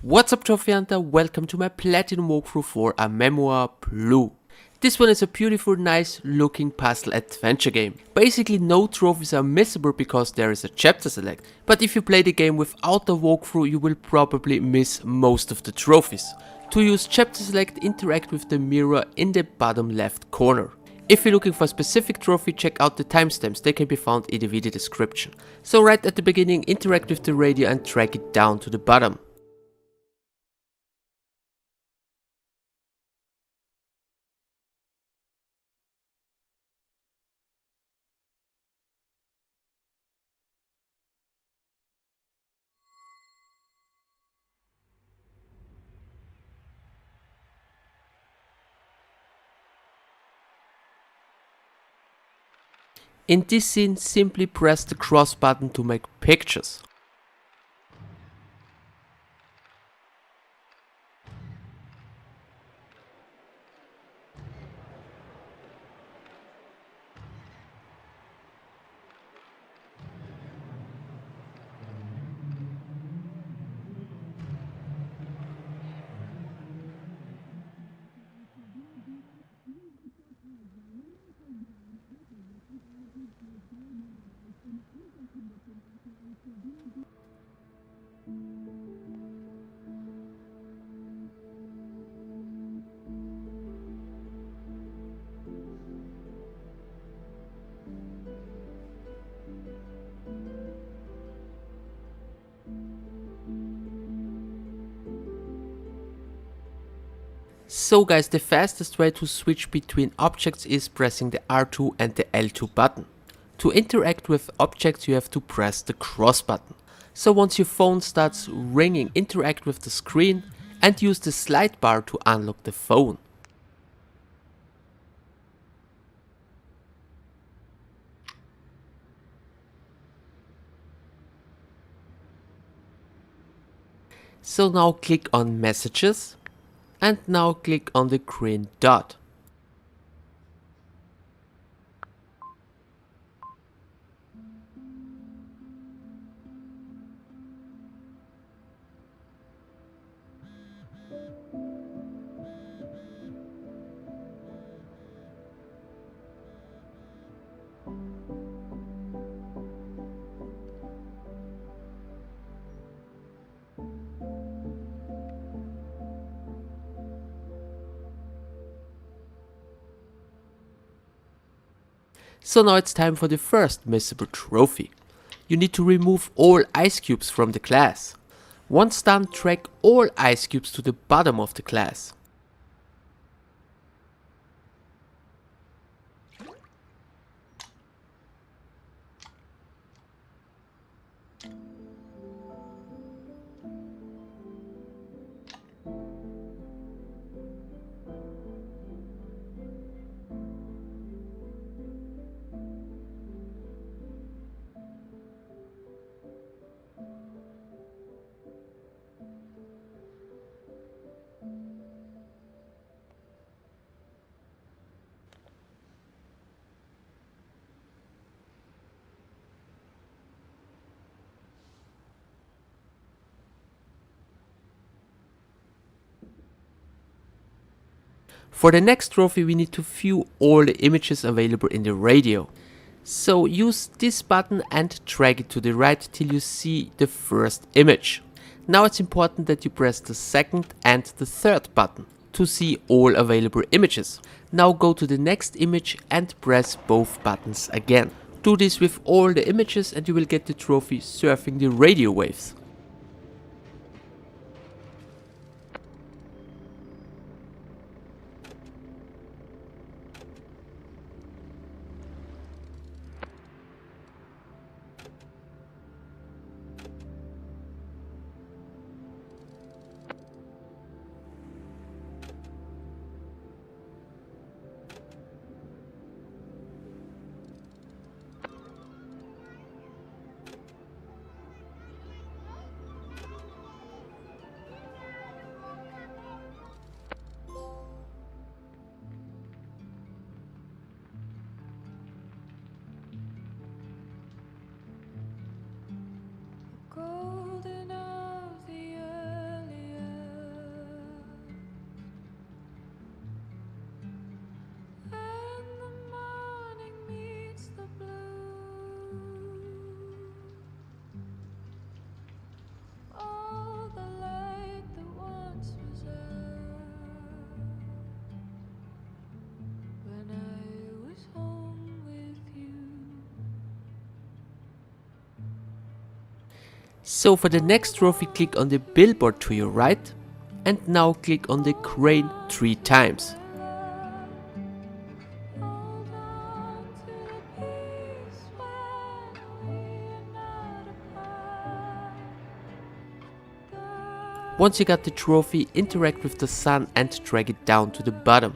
What's up Trophy Hunter, welcome to my Platinum walkthrough for a Memoir Blue. This one is a beautiful, nice looking puzzle adventure game. Basically no trophies are missable because there is a chapter select, but if you play the game without the walkthrough you will probably miss most of the trophies. To use chapter select, interact with the mirror in the bottom left corner. If you're looking for a specific trophy, check out the timestamps, they can be found in the video description. So right at the beginning, interact with the radio and drag it down to the bottom. In this scene, simply press the cross button to make pictures. So guys, the fastest way to switch between objects is pressing the R2 and the L2 button. To interact with objects you have to press the cross button. So once your phone starts ringing, interact with the screen and use the slide bar to unlock the phone. So now click on messages and now click on the green dot. So now it's time for the first missable trophy. You need to remove all ice cubes from the glass. Once done, drag all ice cubes to the bottom of the glass. For the next trophy we need to view all the images available in the radio. So use this button and drag it to the right till you see the first image. Now it's important that you press the second and the third button to see all available images. Now go to the next image and press both buttons again. Do this with all the images and you will get the trophy surfing the radio waves. So for the next trophy, click on the billboard to your right and now click on the crane 3 times. Once you got the trophy, interact with the sun and drag it down to the bottom.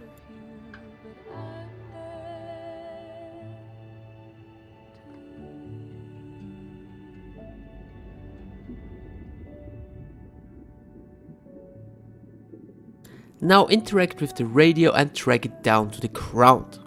Now interact with the radio and drag it down to the ground.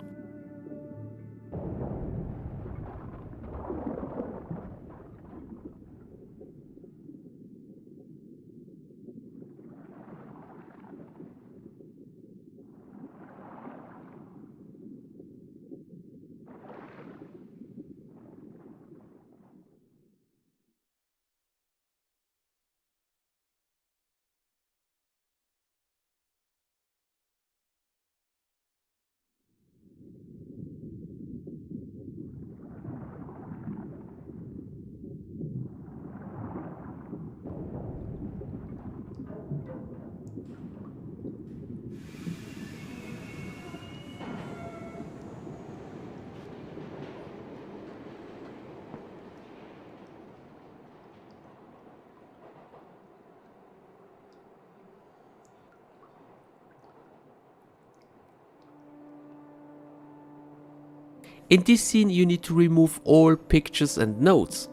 In this scene you need to remove all pictures and notes.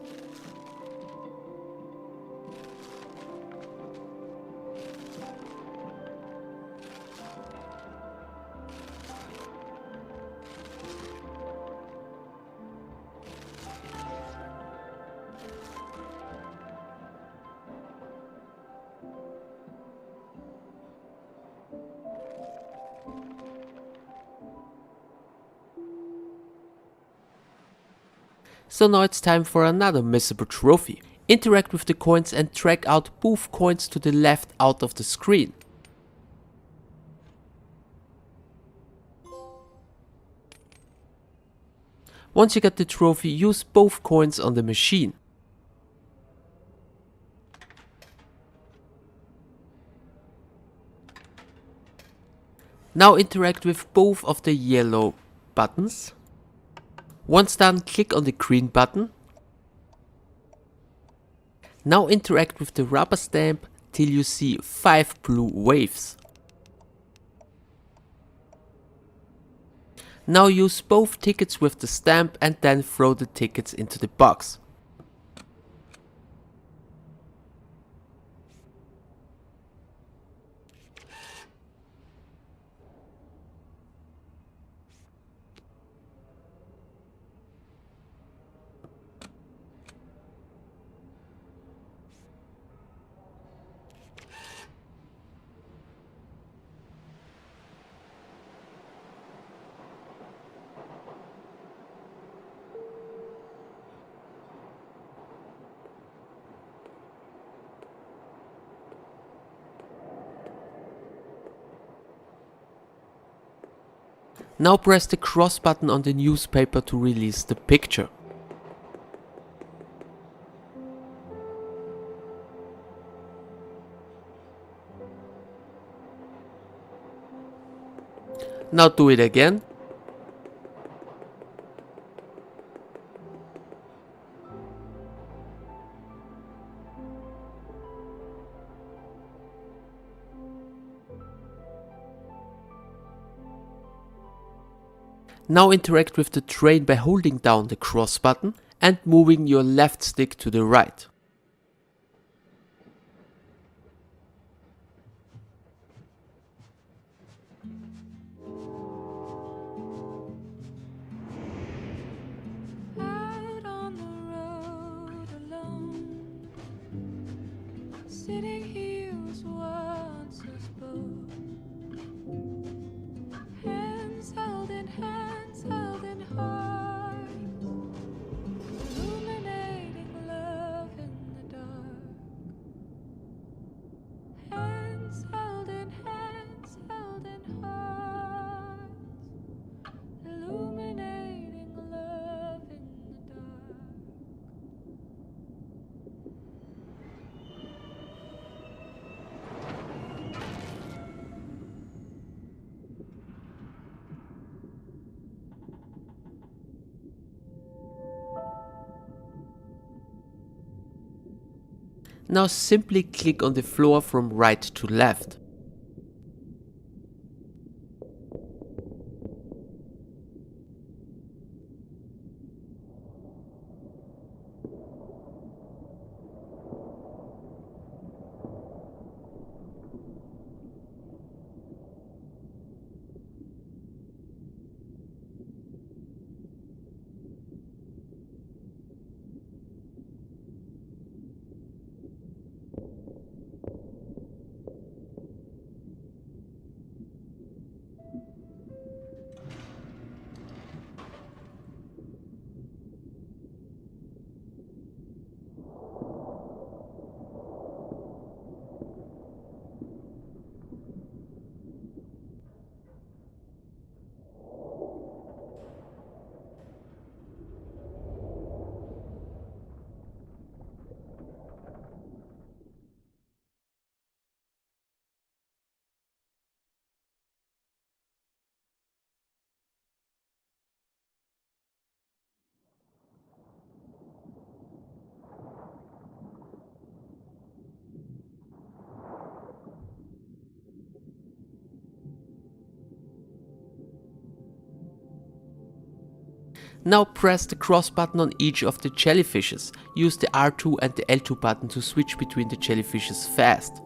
So now it's time for another missable trophy. Interact with the coins and drag out both coins to the left out of the screen. Once you get the trophy, use both coins on the machine. Now interact with both of the yellow buttons. Once done, click on the green button. Now interact with the rubber stamp till you see 5 blue waves. Now use both tickets with the stamp and then throw the tickets into the box. Now press the cross button on the newspaper to release the picture. Now do it again. Now interact with the train by holding down the cross button and moving your left stick to the right. Out on the road alone, sitting here was once us both. Hands held in hearts, illuminating love in the dark. Hands held in hearts, illuminating love in the dark. Now simply click on the floor from right to left. Now press the cross button on each of the jellyfishes. Use the R2 and the L2 button to switch between the jellyfishes fast.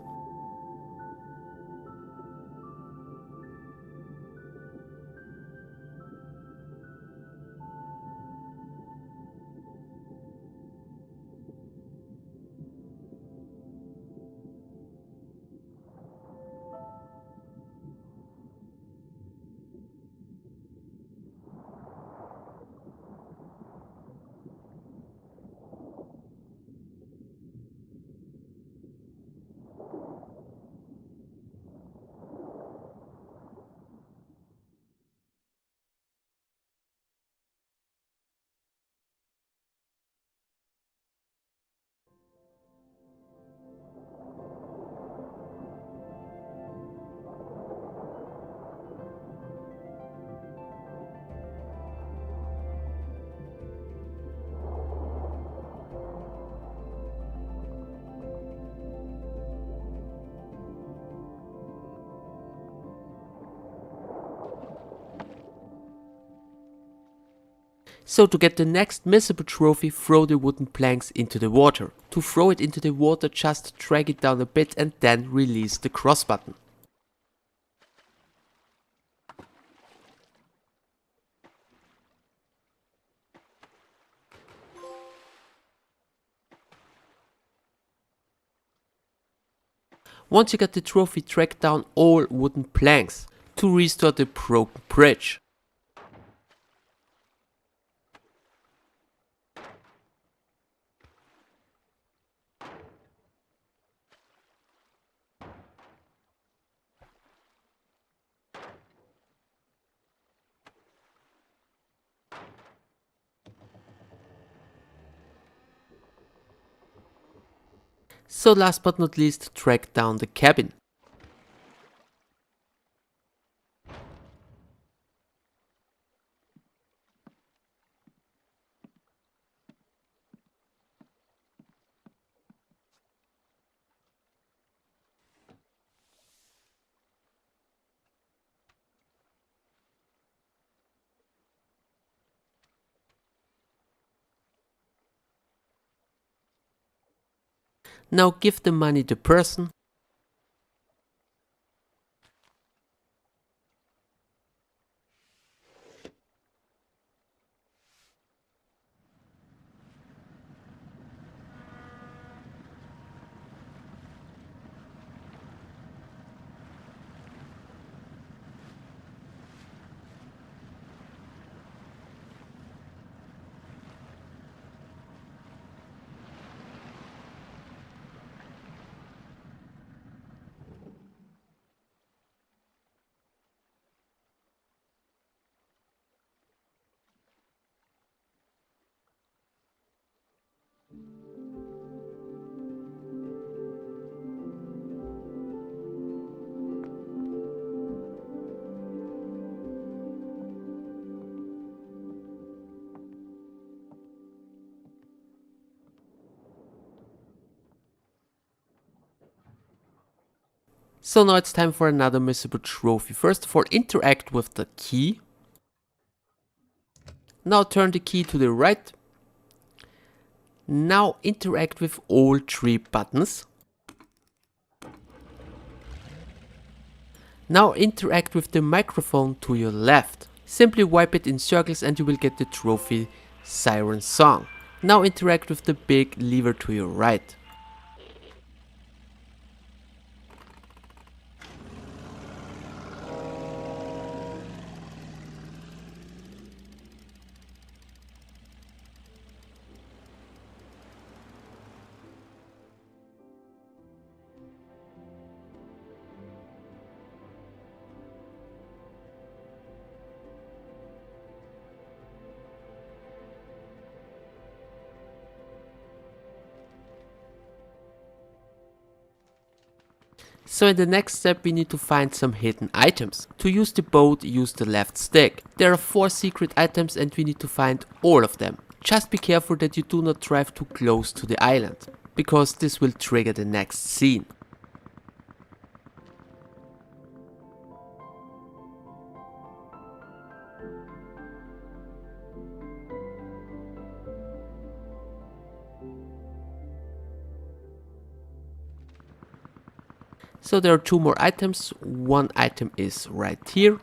So to get the next missable trophy, throw the wooden planks into the water. To throw it into the water, just drag it down a bit and then release the cross button. Once you got the trophy, drag down all wooden planks to restore the broken bridge. So last but not least, drag down the cabin. Now give the money to the person. So now it's time for another missable trophy. First of all, interact with the key. Now turn the key to the right. Now interact with all 3 buttons. Now interact with the microphone to your left. Simply wipe it in circles and you will get the trophy Siren Song. Now interact with the big lever to your right. So in the next step we need to find some hidden items. To use the boat, use the left stick. There are 4 secret items and we need to find all of them. Just be careful that you do not drive too close to the island, because this will trigger the next scene. So there are 2 more items. One item is right here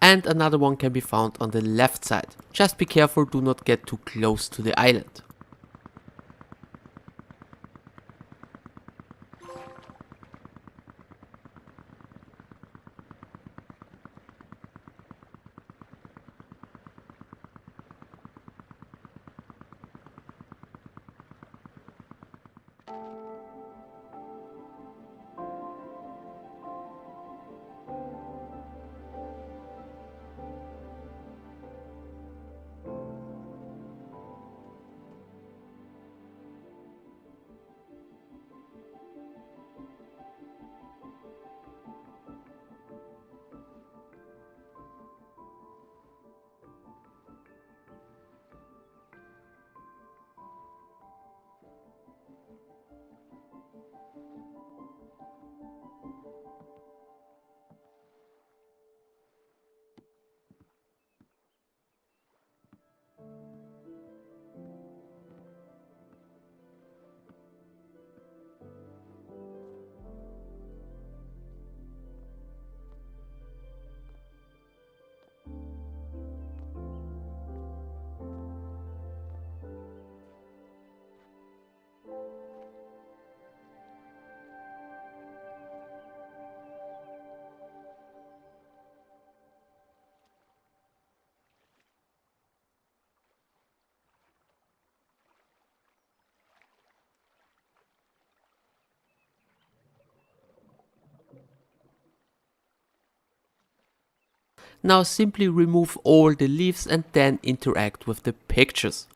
and another one can be found on the left side. Just be careful, do not get too close to the island. Now simply remove all the leaves and then interact with the pictures.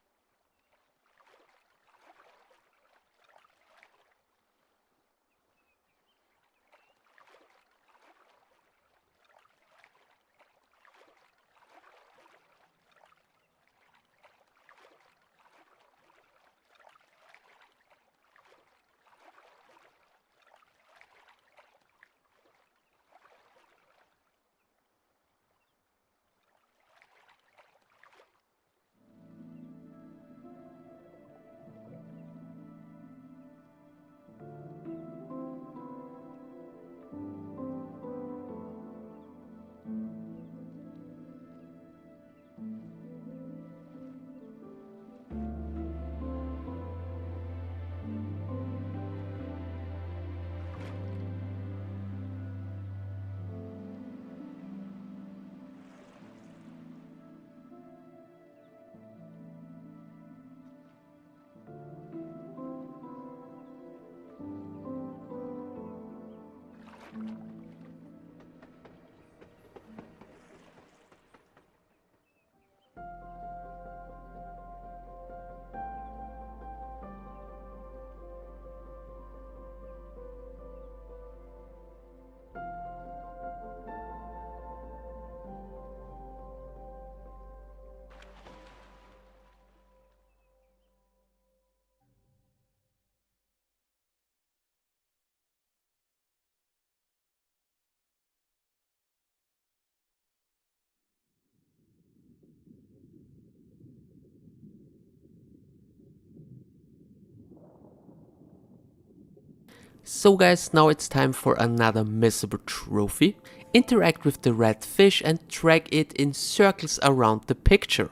So guys, now it's time for another missable trophy. Interact with the red fish and drag it in circles around the picture.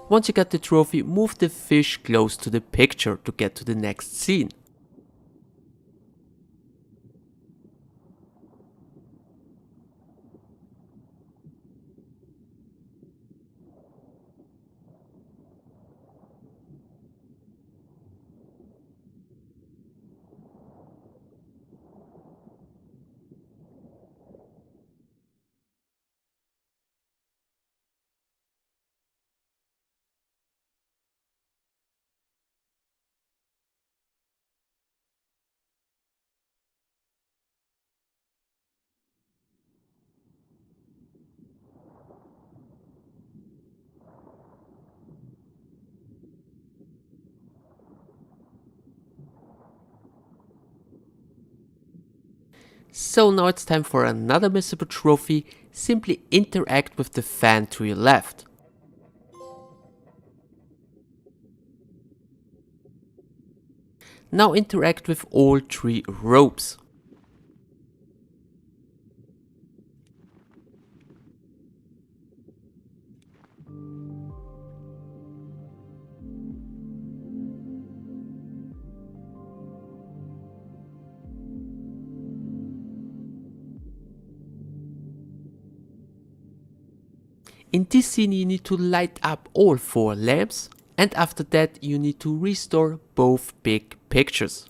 Once you got the trophy, move the fish close to the picture to get to the next scene. So now it's time for another missable trophy. Simply interact with the fan to your left. Now interact with all 3 ropes. In this scene you need to light up all 4 lamps, and after that you need to restore both big pictures.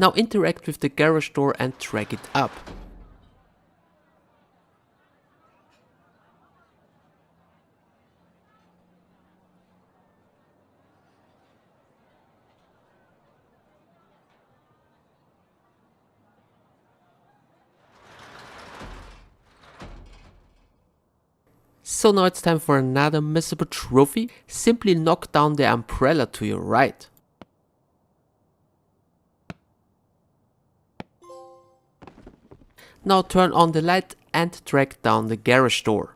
Now interact with the garage door and drag it up. So now it's time for another missable trophy. Simply knock down the umbrella to your right. Now turn on the light and drag down the garage door.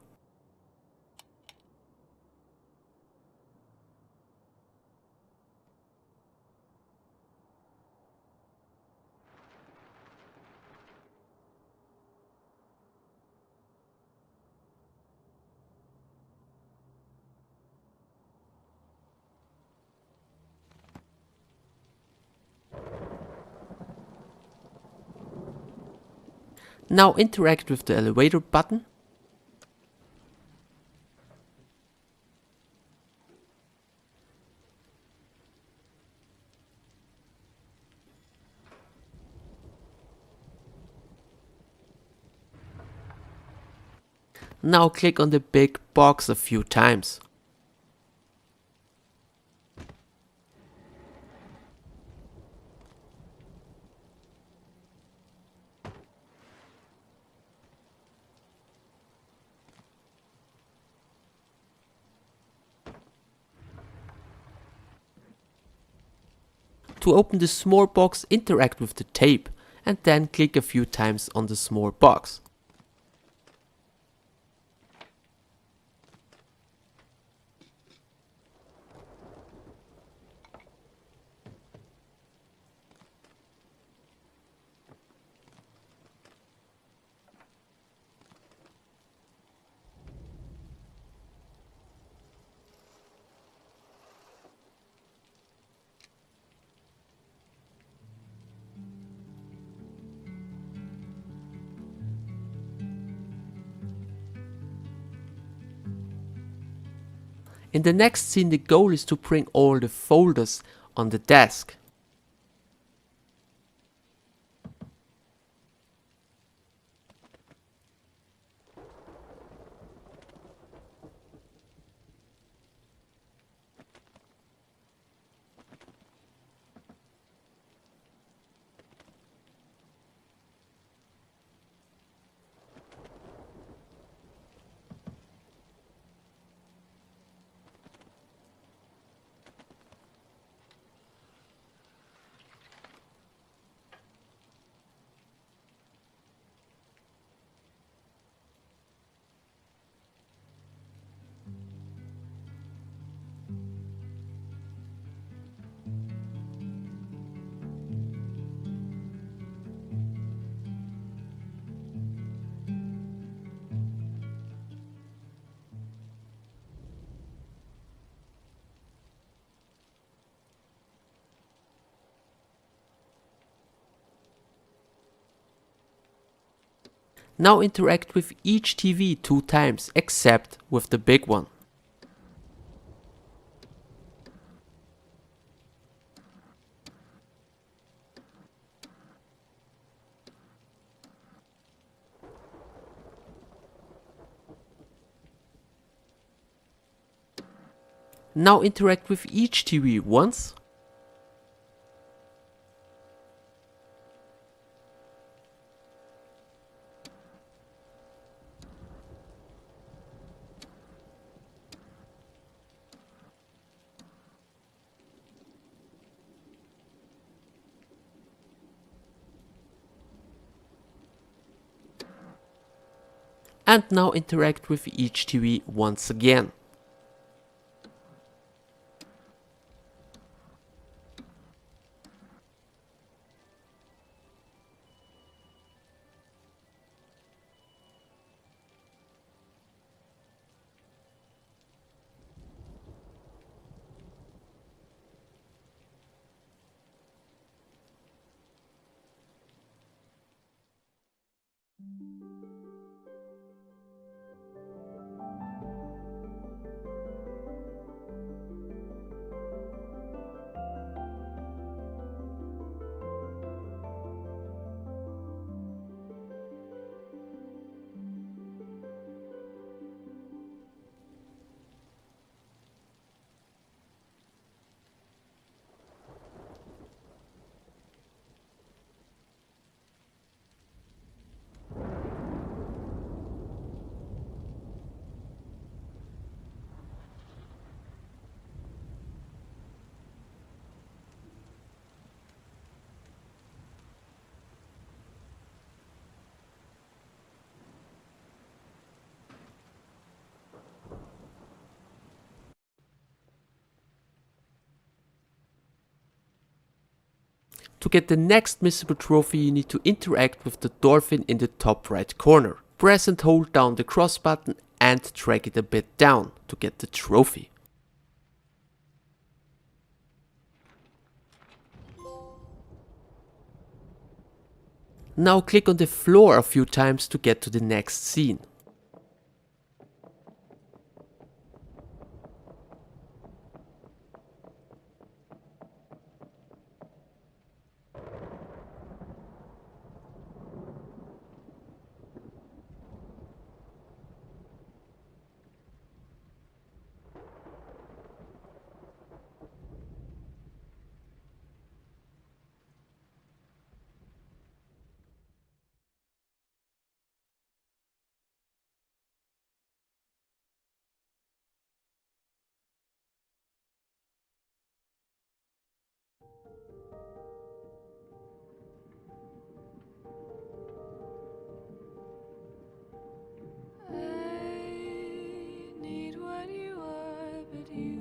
Now interact with the elevator button. Now click on the big box a few times. To open the small box, interact with the tape and then click a few times on the small box. In the next scene, the goal is to bring all the folders on the desk. Now interact with each TV 2 times, except with the big one. Now interact with each TV once. And now interact with each TV once again. To get the next missable trophy, you need to interact with the dolphin in the top right corner. Press and hold down the cross button and drag it a bit down to get the trophy. Now click on the floor a few times to get to the next scene. I need what you are, but you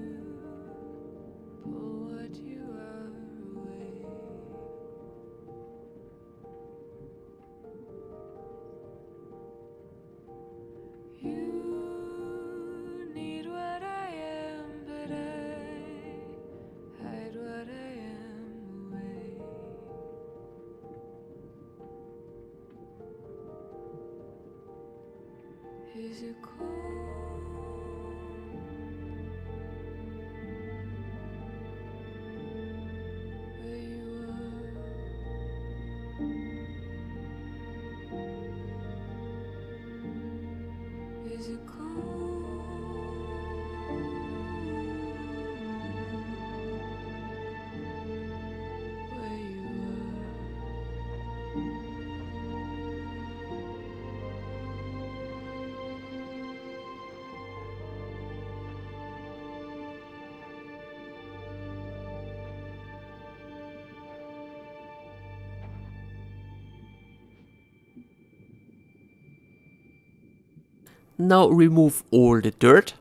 pull what you are away. You need what I am, but I hide what I am away. Is it cold? where you are. Now remove all the dirt.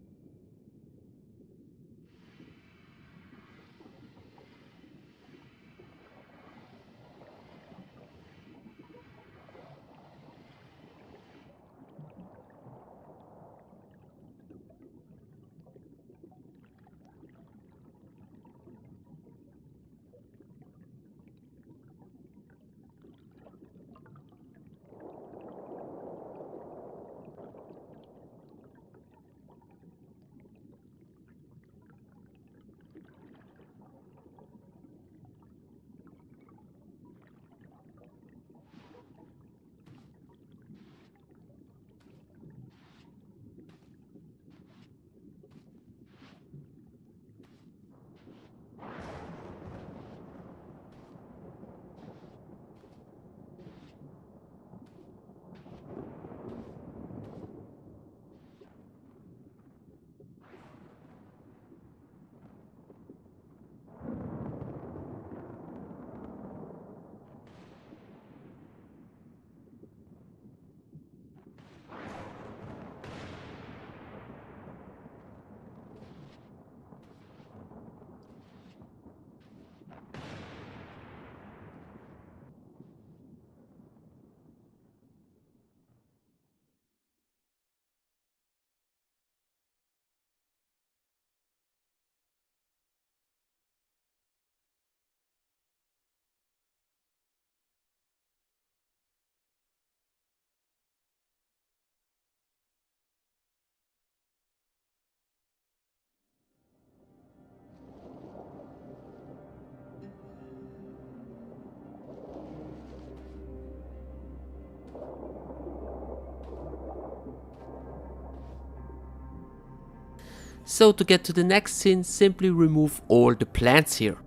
So to get to the next scene, simply remove all the plants here.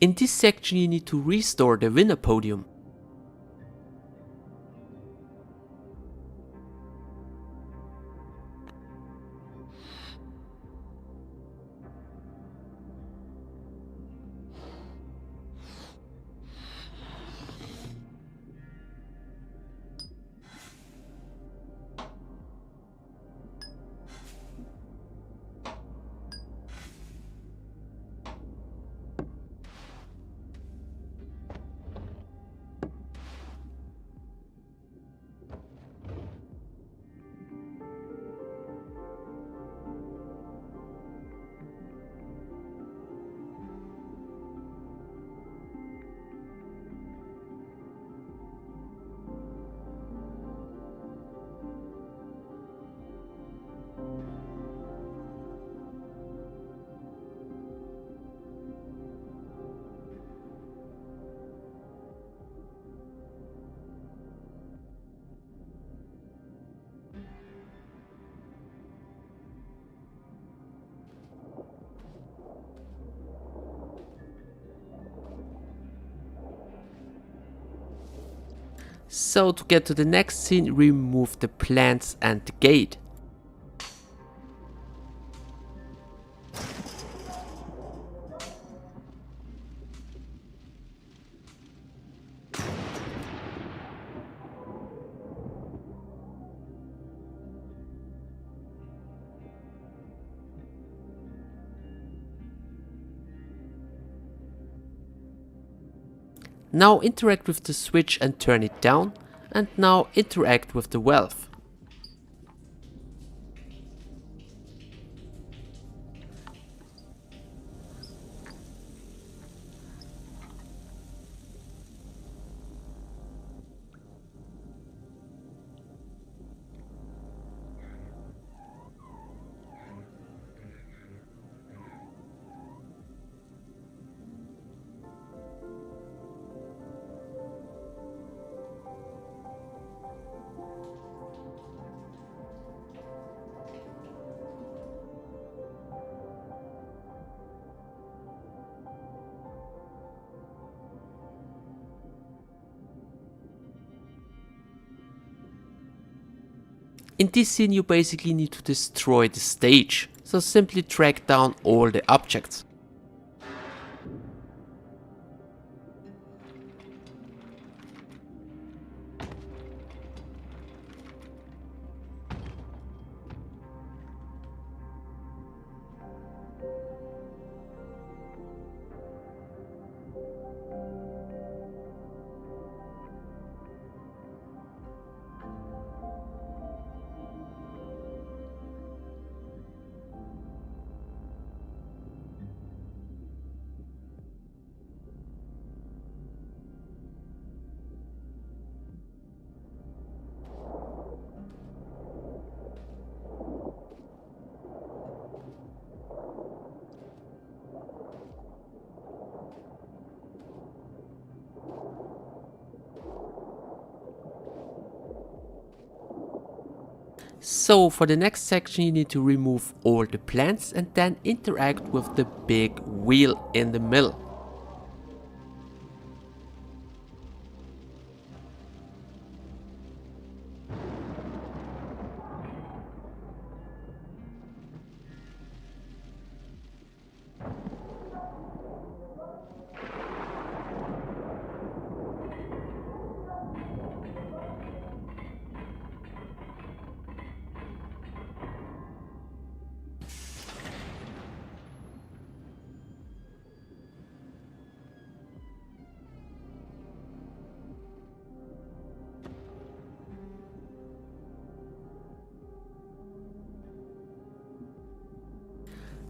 In this section you need to restore the winner podium. So to get to the next scene, remove the plants and the gate. Now interact with the switch and turn it down, and now interact with the valve. In this scene you basically need to destroy the stage, so simply drag down all the objects. So for the next section you need to remove all the plants and then interact with the big wheel in the middle.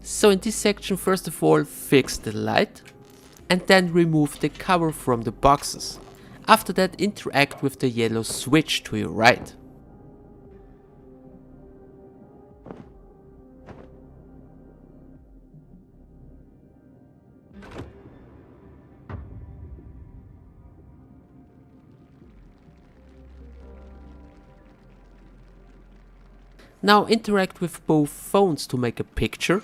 So in this section first of all fix the light and then remove the cover from the boxes. After that interact with the yellow switch to your right. Now interact with both phones to make a picture.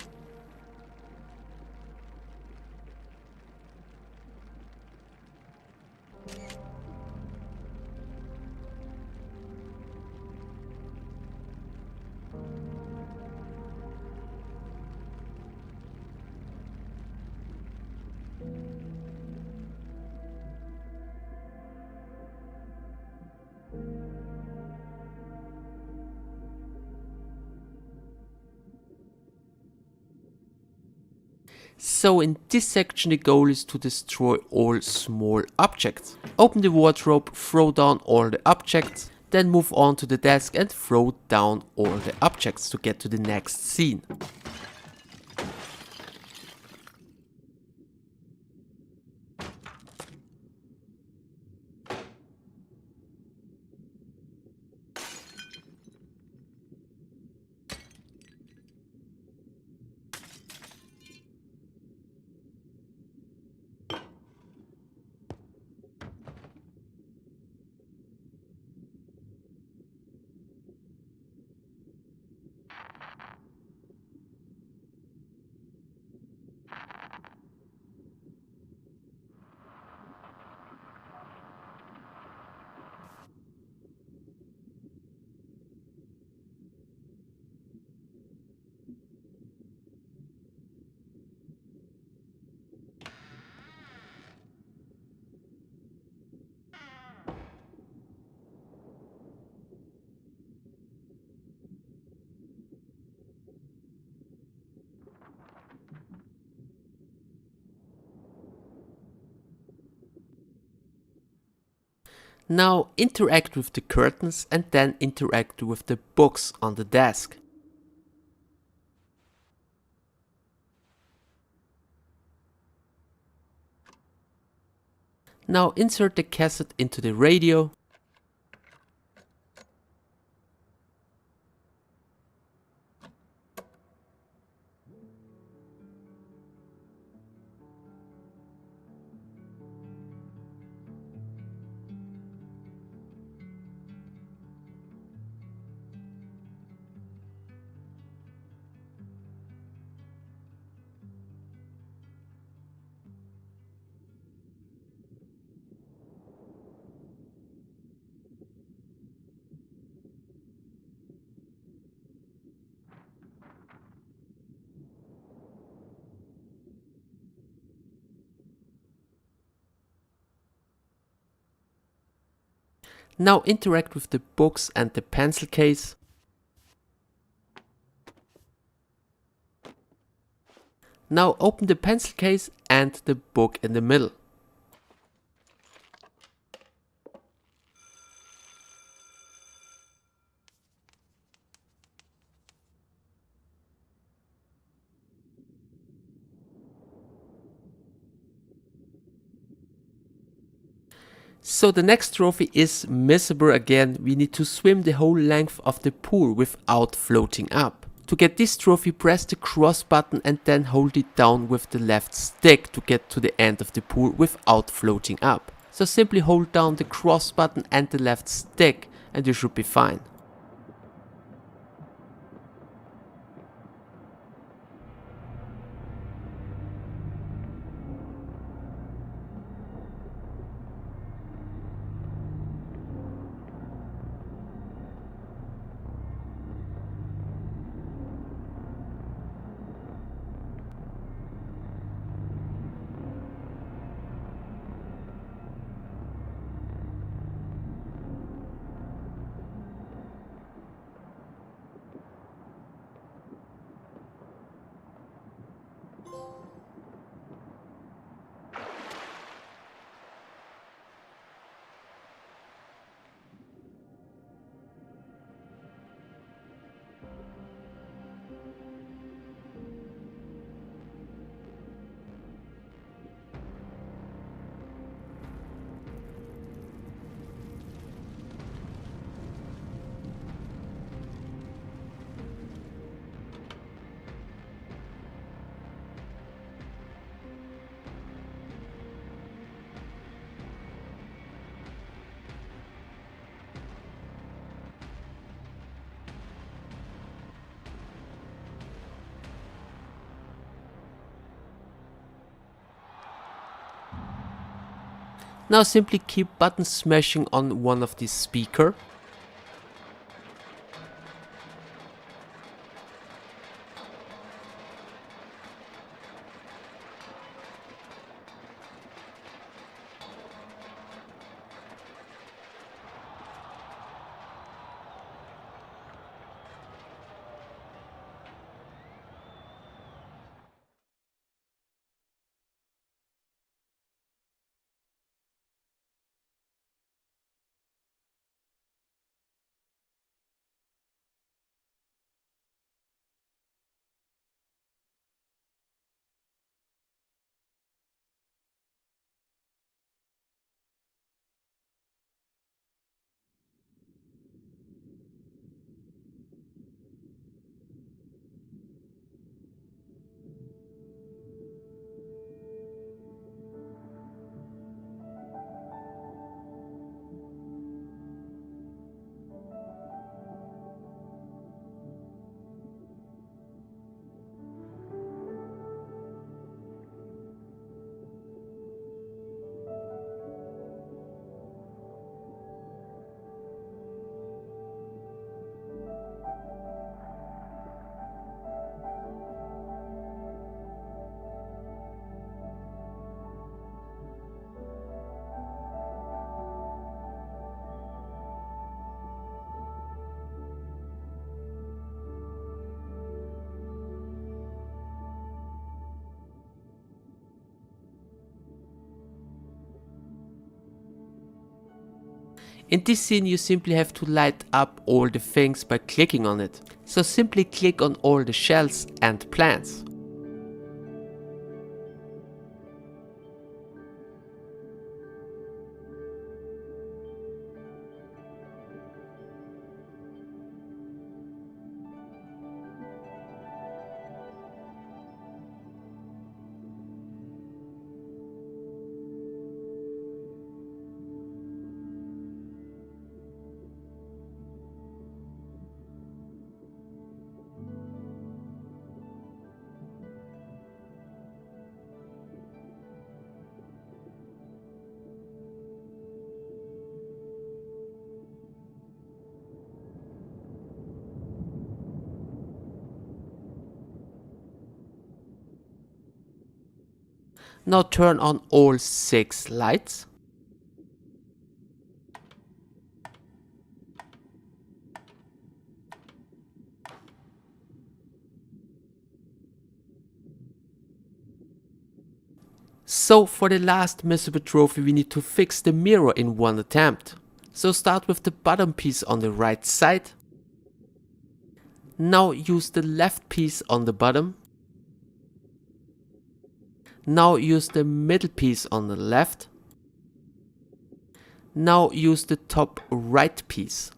So in this section the goal is to destroy all small objects. Open the wardrobe, throw down all the objects, then move on to the desk and throw down all the objects to get to the next scene. Now interact with the curtains and then interact with the books on the desk. Now insert the cassette into the radio. Now interact with the books and the pencil case. Now open the pencil case and the book in the middle. So the next trophy is missable again. We need to swim the whole length of the pool without floating up. To get this trophy, press the cross button and then hold it down with the left stick to get to the end of the pool without floating up. So simply hold down the cross button and the left stick and you should be fine. Now simply keep button smashing on one of these speakers. In this scene you simply have to light up all the things by clicking on it. So simply click on all the shells and plants. Now turn on all 6 lights. So for the last missable trophy we need to fix the mirror in one attempt. So start with the bottom piece on the right side. Now use the left piece on the bottom. Now use the middle piece on the left. Now use the top right piece.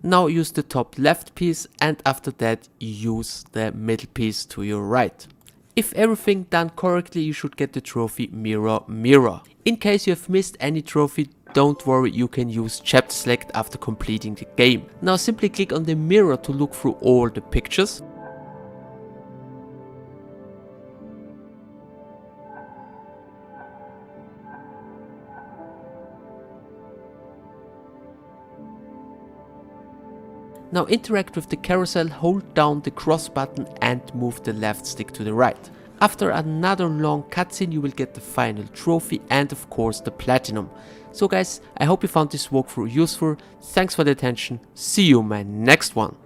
Now use the top left piece, and after that use the middle piece to your right. If everything done correctly, you should get the trophy Mirror Mirror. In case you have missed any trophy, don't worry, you can use chapter select after completing the game. Now simply click on the mirror to look through all the pictures. Now interact with the carousel, hold down the cross button and move the left stick to the right. After another long cutscene you will get the final trophy and of course the platinum. So guys, I hope you found this walkthrough useful. Thanks for the attention, see you in my next one.